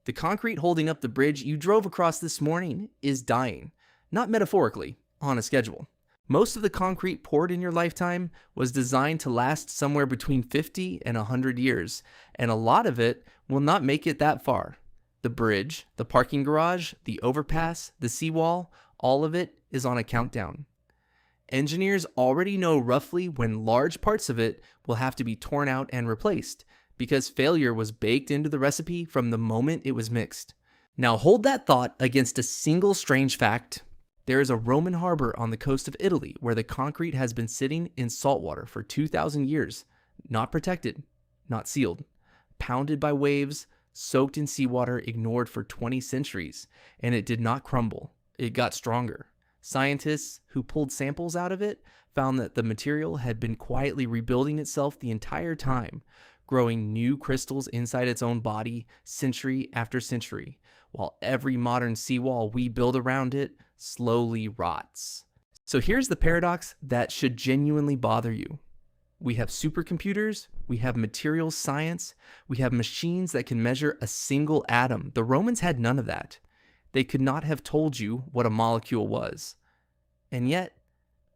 The concrete holding up the bridge you drove across this morning is dying, not metaphorically, on a schedule. Most of the concrete poured in your lifetime was designed to last somewhere between 50 and 100 years, and a lot of it will not make it that far. The bridge, the parking garage, the overpass, the seawall, all of it is on a countdown. Engineers already know roughly when large parts of it will have to be torn out and replaced, because failure was baked into the recipe from the moment it was mixed. Now hold that thought against a single strange fact. There is a Roman harbor on the coast of Italy where the concrete has been sitting in salt water for 2,000 years, not protected, not sealed, pounded by waves, soaked in seawater, ignored for 20 centuries, and it did not crumble. It got stronger. Scientists who pulled samples out of it found that the material had been quietly rebuilding itself the entire time, growing new crystals inside its own body century after century, while every modern seawall we build around it slowly rots. So here's the paradox that should genuinely bother you. We have supercomputers, we have materials science, we have machines that can measure a single atom. The Romans had none of that. They could not have told you what a molecule was. And yet,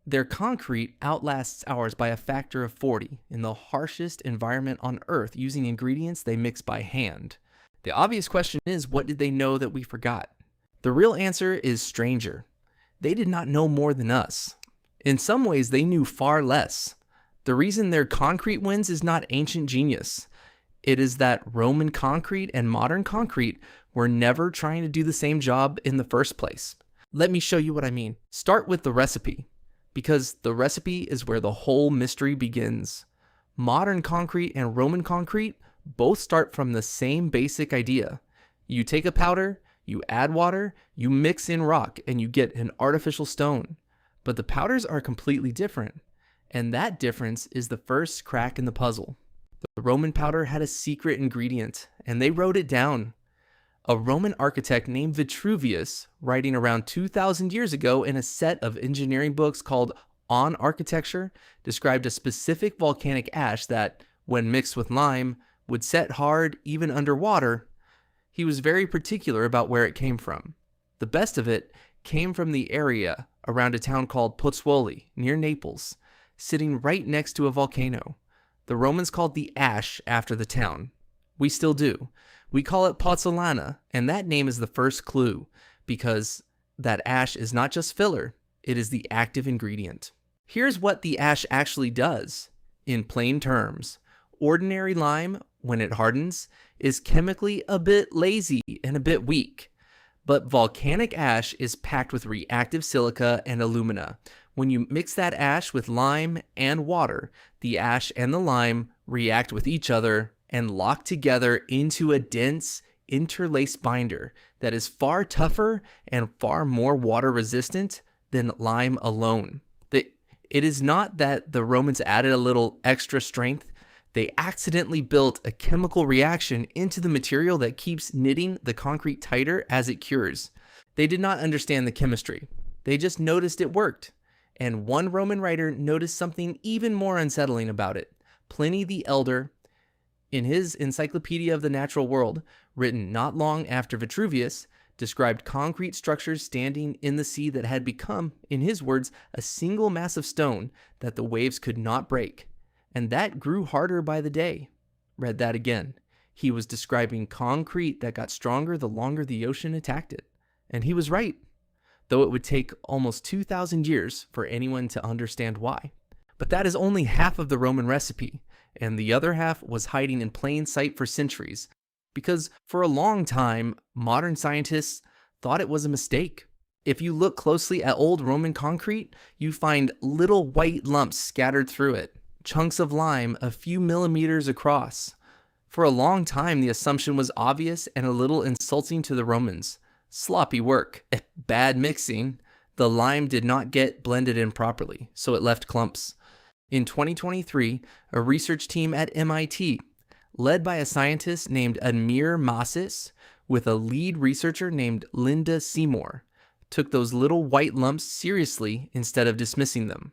their concrete outlasts ours by a factor of 40 in the harshest environment on Earth using ingredients they mix by hand. The obvious question is, what did they know that we forgot? The real answer is stranger. They did not know more than us. In some ways, they knew far less. The reason their concrete wins is not ancient genius. It is that Roman concrete and modern concrete were never trying to do the same job in the first place. Let me show you what I mean. Start with the recipe, because the recipe is where the whole mystery begins. Modern concrete and Roman concrete both start from the same basic idea. You take a powder, you add water, you mix in rock, and you get an artificial stone. But the powders are completely different, and that difference is the first crack in the puzzle. The Roman powder had a secret ingredient, and they wrote it down. A Roman architect named Vitruvius, writing around 2,000 years ago in a set of engineering books called On Architecture, described a specific volcanic ash that, when mixed with lime, would set hard even underwater. He was very particular about where it came from. The best of it came from the area around a town called Pozzuoli, near Naples, sitting right next to a volcano. The Romans called the ash after the town. We still do. We call it Pozzolana, and that name is the first clue, because that ash is not just filler, it is the active ingredient. Here's what the ash actually does. In plain terms, ordinary lime, when it hardens, is chemically a bit lazy and a bit weak. But volcanic ash is packed with reactive silica and alumina. When you mix that ash with lime and water, the ash and the lime react with each other and lock together into a dense, interlaced binder that is far tougher and far more water resistant than lime alone. It is not that the Romans added a little extra strength. They accidentally built a chemical reaction into the material that keeps knitting the concrete tighter as it cures. They did not understand the chemistry. They just noticed it worked. And one Roman writer noticed something even more unsettling about it. Pliny the Elder, in his Encyclopedia of the Natural World, written not long after Vitruvius, described concrete structures standing in the sea that had become, in his words, a single mass of stone that the waves could not break. And that grew harder by the day. Read that again. He was describing concrete that got stronger the longer the ocean attacked it. And he was right, though it would take almost 2,000 years for anyone to understand why. But that is only half of the Roman recipe, and the other half was hiding in plain sight for centuries, because for a long time, modern scientists thought it was a mistake. If you look closely at old Roman concrete, you find little white lumps scattered through it, chunks of lime a few millimeters across. For a long time, the assumption was obvious and a little insulting to the Romans. Sloppy work, bad mixing. The lime did not get blended in properly, so it left clumps. In 2023, a research team at MIT, led by a scientist named Admir Masis, with a lead researcher named Linda Seymour, took those little white lumps seriously instead of dismissing them.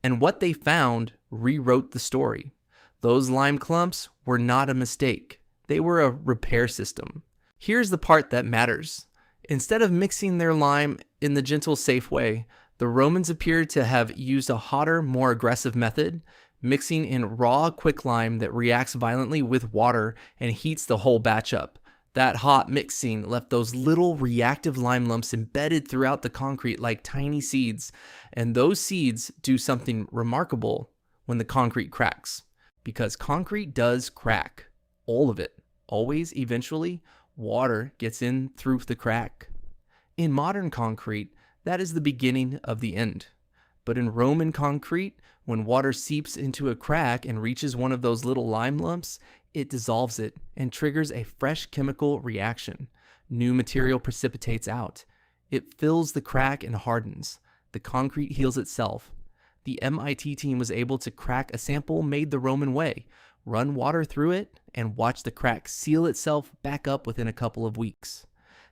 And what they found rewrote the story. Those lime clumps were not a mistake. They were a repair system. Here's the part that matters. Instead of mixing their lime in the gentle, safe way, the Romans appear to have used a hotter, more aggressive method, mixing in raw quicklime that reacts violently with water and heats the whole batch up. That hot mixing left those little reactive lime lumps embedded throughout the concrete like tiny seeds, and those seeds do something remarkable when the concrete cracks. Because concrete does crack. All of it. Always, eventually, water gets in through the crack. In modern concrete, that is the beginning of the end. But in Roman concrete, when water seeps into a crack and reaches one of those little lime lumps, it dissolves it and triggers a fresh chemical reaction. New material precipitates out. It fills the crack and hardens. The concrete heals itself. The MIT team was able to crack a sample made the Roman way, run water through it, and watch the crack seal itself back up within a couple of weeks.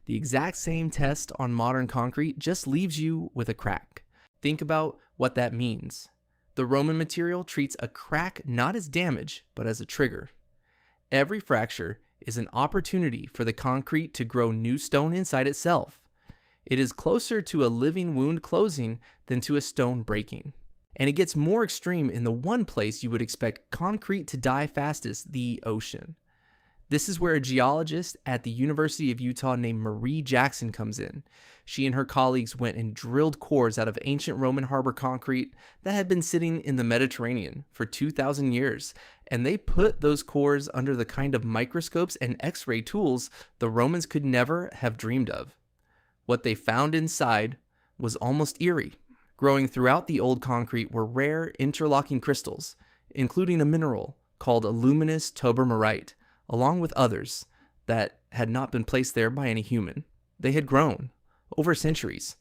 The exact same test on modern concrete just leaves you with a crack. Think about what that means. The Roman material treats a crack not as damage, but as a trigger. Every fracture is an opportunity for the concrete to grow new stone inside itself. It is closer to a living wound closing than to a stone breaking. And it gets more extreme in the one place you would expect concrete to die fastest, the ocean. This is where a geologist at the University of Utah named Marie Jackson comes in. She and her colleagues went and drilled cores out of ancient Roman harbor concrete that had been sitting in the Mediterranean for 2,000 years, and they put those cores under the kind of microscopes and X-ray tools the Romans could never have dreamed of. What they found inside was almost eerie. Growing throughout the old concrete were rare interlocking crystals, including a mineral called aluminous tobermorite, along with others that had not been placed there by any human. They had grown over centuries.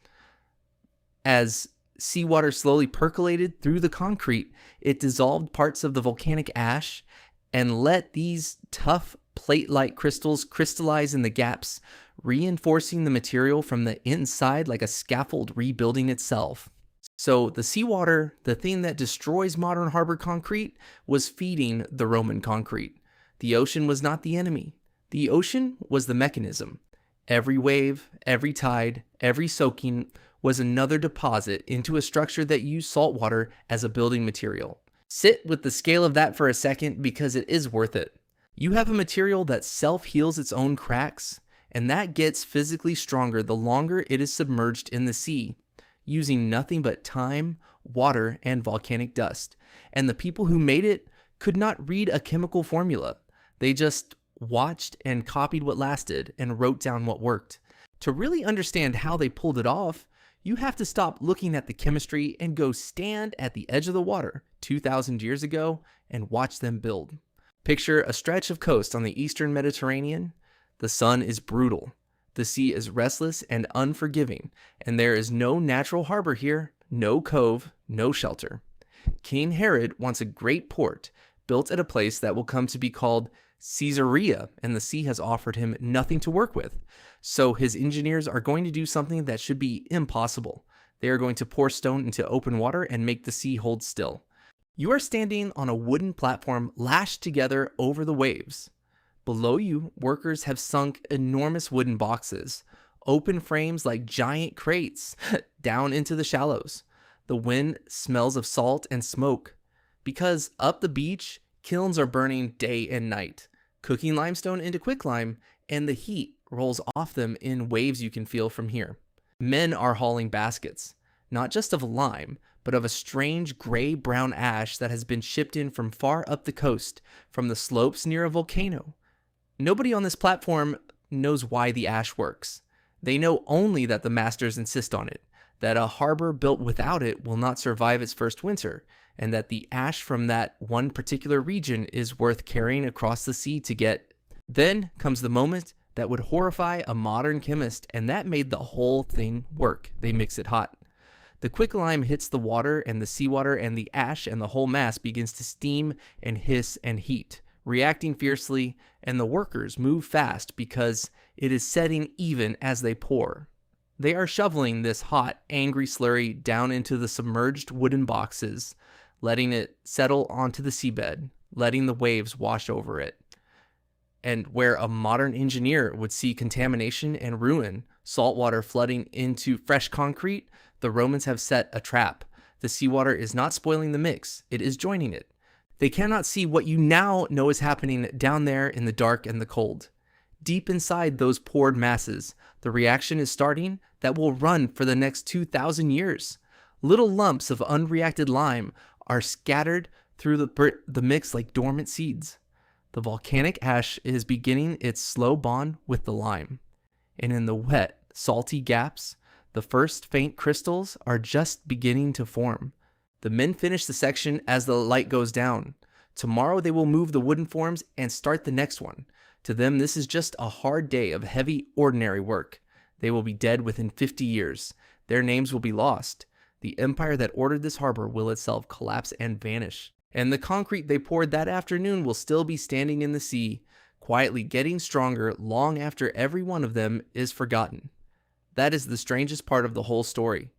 As seawater slowly percolated through the concrete, it dissolved parts of the volcanic ash and let these tough plate-like crystals crystallize in the gaps, reinforcing the material from the inside like a scaffold rebuilding itself. So the seawater, the thing that destroys modern harbor concrete, was feeding the Roman concrete. The ocean was not the enemy. The ocean was the mechanism. Every wave, every tide, every soaking was another deposit into a structure that used salt water as a building material. Sit with the scale of that for a second because it is worth it. You have a material that self-heals its own cracks, and that gets physically stronger the longer it is submerged in the sea, using nothing but time, water, and volcanic dust. And the people who made it could not read a chemical formula. They just watched and copied what lasted and wrote down what worked. To really understand how they pulled it off, you have to stop looking at the chemistry and go stand at the edge of the water 2,000 years ago and watch them build. Picture a stretch of coast on the eastern Mediterranean. The sun is brutal. The sea is restless and unforgiving, and there is no natural harbor here, no cove, no shelter. King Herod wants a great port built at a place that will come to be called Caesarea, and the sea has offered him nothing to work with. So his engineers are going to do something that should be impossible. They are going to pour stone into open water and make the sea hold still. You are standing on a wooden platform lashed together over the waves. Below you, workers have sunk enormous wooden boxes, open frames like giant crates, down into the shallows. The wind smells of salt and smoke, because up the beach, kilns are burning day and night, cooking limestone into quicklime, and the heat rolls off them in waves you can feel from here. Men are hauling baskets, not just of lime, but of a strange gray-brown ash that has been shipped in from far up the coast, from the slopes near a volcano. Nobody on this platform knows why the ash works. They know only that the masters insist on it, that a harbor built without it will not survive its first winter, and that the ash from that one particular region is worth carrying across the sea to get. Then comes the moment that would horrify a modern chemist, and that made the whole thing work. They mix it hot. The quicklime hits the water and the seawater, and the ash and the whole mass begins to steam and hiss and heat, reacting fiercely, and the workers move fast because it is setting even as they pour. They are shoveling this hot, angry slurry down into the submerged wooden boxes, letting it settle onto the seabed, letting the waves wash over it. And where a modern engineer would see contamination and ruin, saltwater flooding into fresh concrete, the Romans have set a trap. The seawater is not spoiling the mix, it is joining it. They cannot see what you now know is happening down there in the dark and the cold. Deep inside those poured masses, the reaction is starting that will run for the next 2,000 years. Little lumps of unreacted lime are scattered through the mix like dormant seeds. The volcanic ash is beginning its slow bond with the lime. And in the wet, salty gaps, the first faint crystals are just beginning to form. The men finish the section as the light goes down. Tomorrow they will move the wooden forms and start the next one. To them, this is just a hard day of heavy, ordinary work. They will be dead within 50 years. Their names will be lost. The empire that ordered this harbor will itself collapse and vanish. And the concrete they poured that afternoon will still be standing in the sea, quietly getting stronger long after every one of them is forgotten. That is the strangest part of the whole story.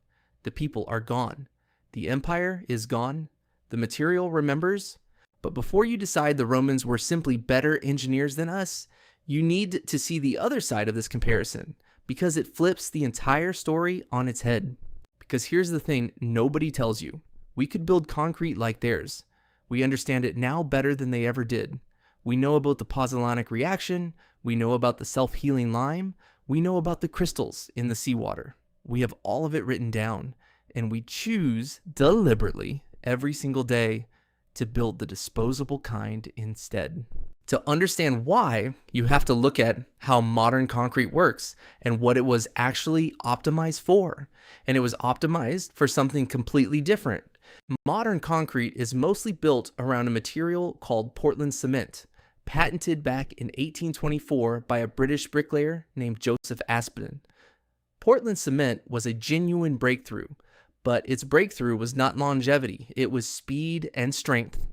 The people are gone. The empire is gone. The material remembers. But before you decide the Romans were simply better engineers than us, you need to see the other side of this comparison, because it flips the entire story on its head. Because here's the thing nobody tells you. We could build concrete like theirs. We understand it now better than they ever did. We know about the Pozzolanic reaction. We know about the self-healing lime. We know about the crystals in the seawater. We have all of it written down, and we choose deliberately every single day to build the disposable kind instead. To understand why, you have to look at how modern concrete works and what it was actually optimized for. And it was optimized for something completely different. Modern concrete is mostly built around a material called Portland cement, patented back in 1824 by a British bricklayer named Joseph Aspdin. Portland cement was a genuine breakthrough, but its breakthrough was not longevity, it was speed and strength.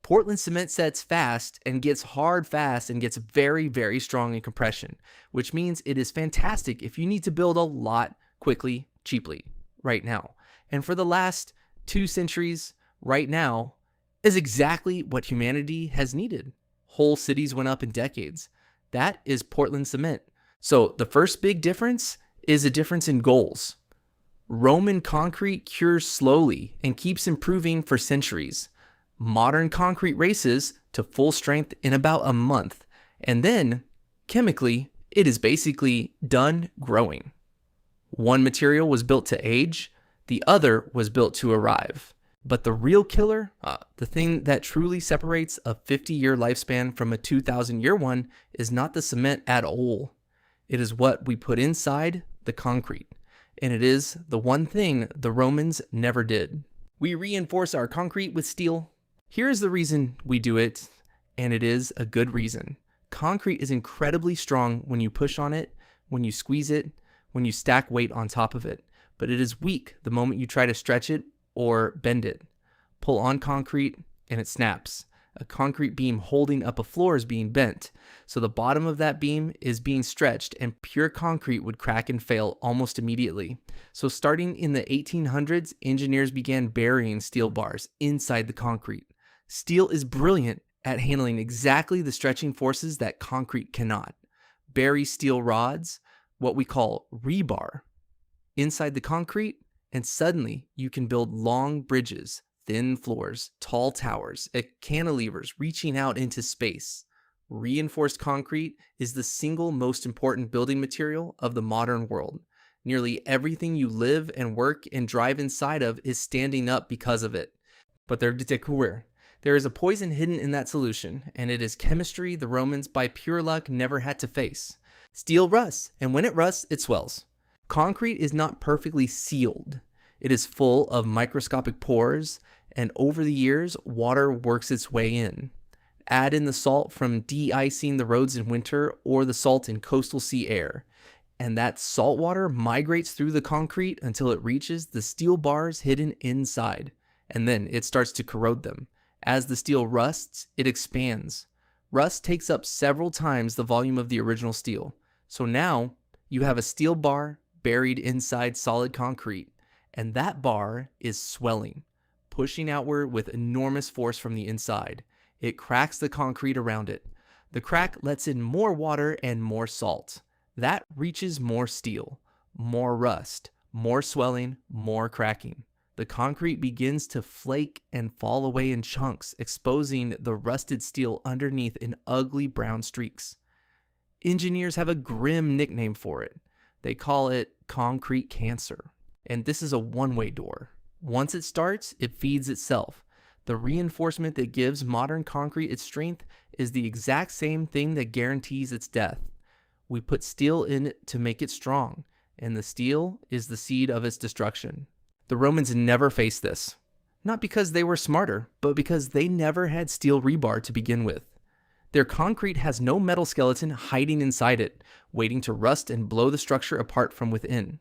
Portland cement sets fast and gets hard fast and gets very, very strong in compression, which means it is fantastic if you need to build a lot quickly, cheaply, right now. And for the last 2 centuries, right now, is exactly what humanity has needed. Whole cities went up in decades. That is Portland cement. So the first big difference is a difference in goals. Roman concrete cures slowly and keeps improving for centuries. Modern concrete races to full strength in about a month. And then, chemically, it is basically done growing. One material was built to age, the other was built to arrive. But the real killer, the thing that truly separates a 50-year lifespan from a 2,000-year one, is not the cement at all. It is what we put inside the concrete. And it is the one thing the Romans never did. We reinforce our concrete with steel. Here is the reason we do it, and it is a good reason. Concrete is incredibly strong when you push on it, when you squeeze it, when you stack weight on top of it. But it is weak the moment you try to stretch it or bend it. Pull on concrete and it snaps. A concrete beam holding up a floor is being bent, so the bottom of that beam is being stretched, and pure concrete would crack and fail almost immediately. So starting in the 1800s, engineers began burying steel bars inside the concrete. Steel is brilliant at handling exactly the stretching forces that concrete cannot. Bury steel rods, what we call rebar, inside the concrete, and suddenly you can build long bridges, thin floors, tall towers, cantilevers reaching out into space. Reinforced concrete is the single most important building material of the modern world. Nearly everything you live and work and drive inside of is standing up because of it. But there is a poison hidden in that solution, and it is chemistry the Romans, by pure luck, never had to face. Steel rusts, and when it rusts, it swells. Concrete is not perfectly sealed. It is full of microscopic pores, and over the years, water works its way in. Add in the salt from de-icing the roads in winter or the salt in coastal sea air, and that salt water migrates through the concrete until it reaches the steel bars hidden inside, and then it starts to corrode them. As the steel rusts, it expands. Rust takes up several times the volume of the original steel. So now you have a steel bar buried inside solid concrete, and that bar is swelling, pushing outward with enormous force from the inside. It cracks the concrete around it. The crack lets in more water and more salt. That reaches more steel, more rust, more swelling, more cracking. The concrete begins to flake and fall away in chunks, exposing the rusted steel underneath in ugly brown streaks. Engineers have a grim nickname for it. They call it concrete cancer. And this is a one-way door. Once it starts, it feeds itself. The reinforcement that gives modern concrete its strength is the exact same thing that guarantees its death. We put steel in it to make it strong, and the steel is the seed of its destruction. The Romans never faced this. Not because they were smarter, but because they never had steel rebar to begin with. Their concrete has no metal skeleton hiding inside it, waiting to rust and blow the structure apart from within.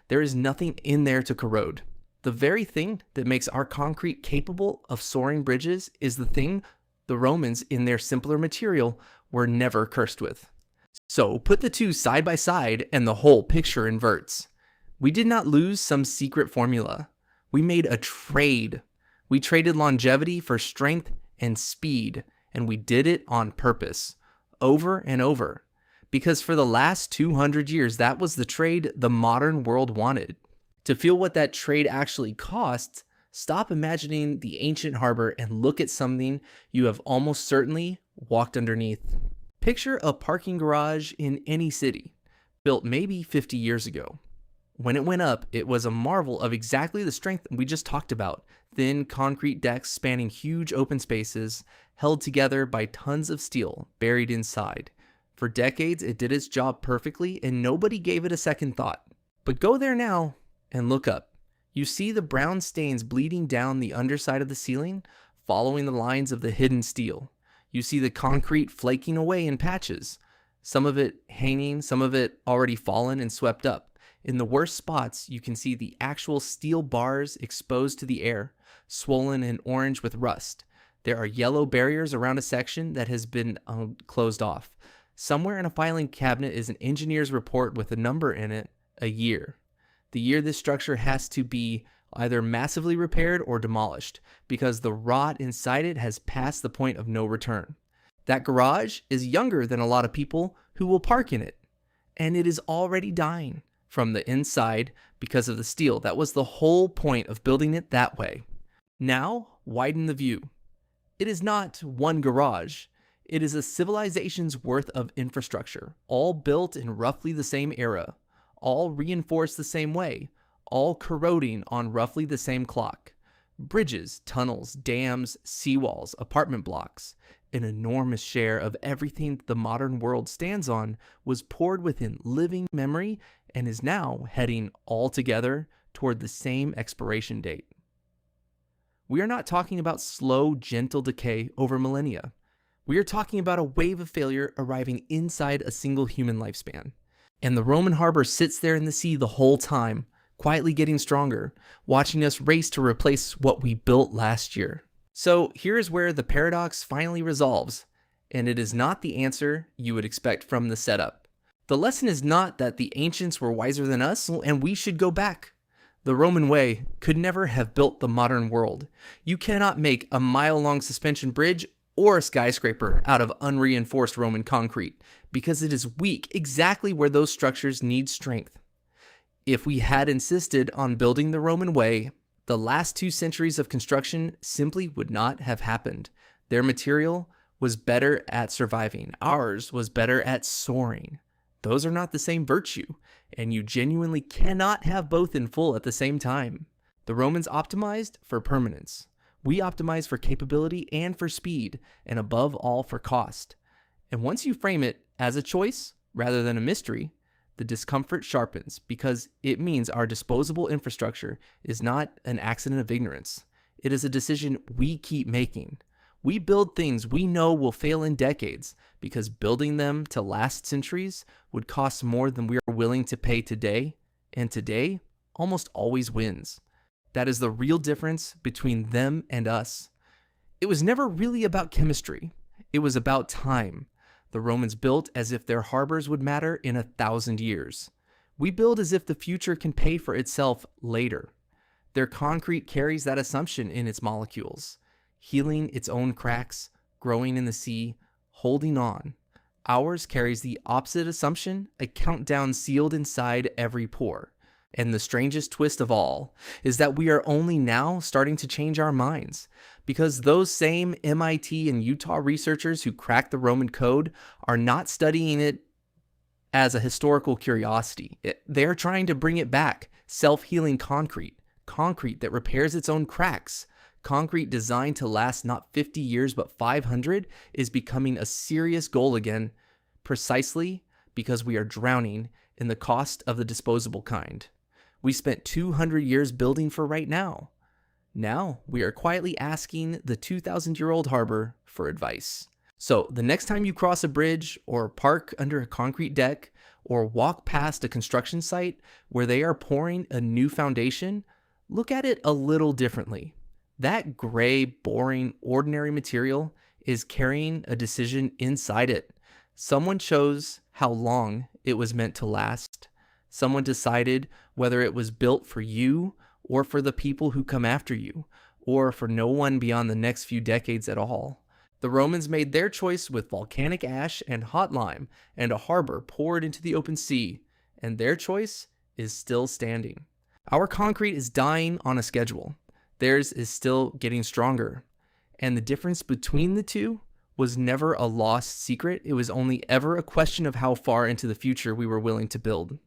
There is nothing in there to corrode. The very thing that makes our concrete capable of soaring bridges is the thing the Romans, in their simpler material, were never cursed with. So put the two side by side and the whole picture inverts. We did not lose some secret formula. We made a trade. We traded longevity for strength and speed, and we did it on purpose, over and over. Because for the last 200 years, that was the trade the modern world wanted. To feel what that trade actually cost, stop imagining the ancient harbor and look at something you have almost certainly walked underneath. Picture a parking garage in any city, built maybe 50 years ago. When it went up, it was a marvel of exactly the strength we just talked about. Thin concrete decks spanning huge open spaces, held together by tons of steel buried inside. For decades, it did its job perfectly, and nobody gave it a second thought. But go there now and look up. You see the brown stains bleeding down the underside of the ceiling, following the lines of the hidden steel. You see the concrete flaking away in patches, some of it hanging, some of it already fallen and swept up. In the worst spots, you can see the actual steel bars exposed to the air, swollen and orange with rust. There are yellow barriers around a section that has been closed off. Somewhere in a filing cabinet is an engineer's report with a number in it, a year. The year this structure has to be either massively repaired or demolished, because the rot inside it has passed the point of no return. That garage is younger than a lot of people who will park in it, and it is already dying from the inside because of the steel. That was the whole point of building it that way. Now, widen the view. It is not one garage. It is a civilization's worth of infrastructure, all built in roughly the same era, all reinforced the same way, all corroding on roughly the same clock. Bridges, tunnels, dams, seawalls, apartment blocks. An enormous share of everything the modern world stands on was poured within living memory and is now heading all together toward the same expiration date. We are not talking about slow, gentle decay over millennia. We are talking about a wave of failure arriving inside a single human lifespan. And the Roman harbor sits there in the sea the whole time, quietly getting stronger, watching us race to replace what we built last year. So here is where the paradox finally resolves, and it is not the answer you would expect from the setup. The lesson is not that the ancients were wiser than us and we should go back. The Roman way could never have built the modern world. You cannot make a mile-long suspension bridge or a skyscraper out of unreinforced Roman concrete, because it is weak exactly where those structures need strength. If we had insisted on building the Roman way, the last 2 centuries of construction simply would not have happened. Their material was better at surviving. Ours was better at soaring. Those are not the same virtue, and you genuinely cannot have both in full at the same time. The Romans optimized for permanence. We optimize for capability and for speed, and above all for cost. And once you frame it as a choice rather than a mystery, the discomfort sharpens, because it means our disposable infrastructure is not an accident of ignorance. It is a decision we keep making. We build things we know will fail in decades, because building them to last centuries would cost more than we are willing to pay today, and today almost always wins. That is the real difference between them and us. It was never really about chemistry. It was about time. The Romans built as if their harbors would matter in 1,000 years. We build as if the future can pay for itself later. Their concrete carries that assumption in its molecules, healing its own cracks, growing in the sea, holding on. Ours carries the opposite assumption, a countdown sealed inside every pore. And the strangest twist of all is that we are only now starting to change our minds, because those same MIT and Utah researchers who cracked the Roman code are not studying it as a historical curiosity. They're trying to bring it back. Self-healing concrete that repairs its own cracks. Concrete designed to last not 50 years but 500 is becoming a serious goal again, precisely because we are drowning in the cost of the disposable kind. We spent 200 years building for right now. Now we are quietly asking the 2,000-year-old harbor for advice. So the next time you cross a bridge or park under a concrete deck or walk past a construction site where they are pouring a new foundation, look at it a little differently. That gray, boring, ordinary material is carrying a decision inside it. Someone chose how long it was meant to last. Someone decided whether it was built for you or for the people who come after you, or for no one beyond the next few decades at all. The Romans made their choice with volcanic ash and hot lime and a harbor poured into the open sea, and their choice is still standing. Our concrete is dying on a schedule. Theirs is still getting stronger. And the difference between the two was never a lost secret. It was only ever a question of how far into the future we were willing to build.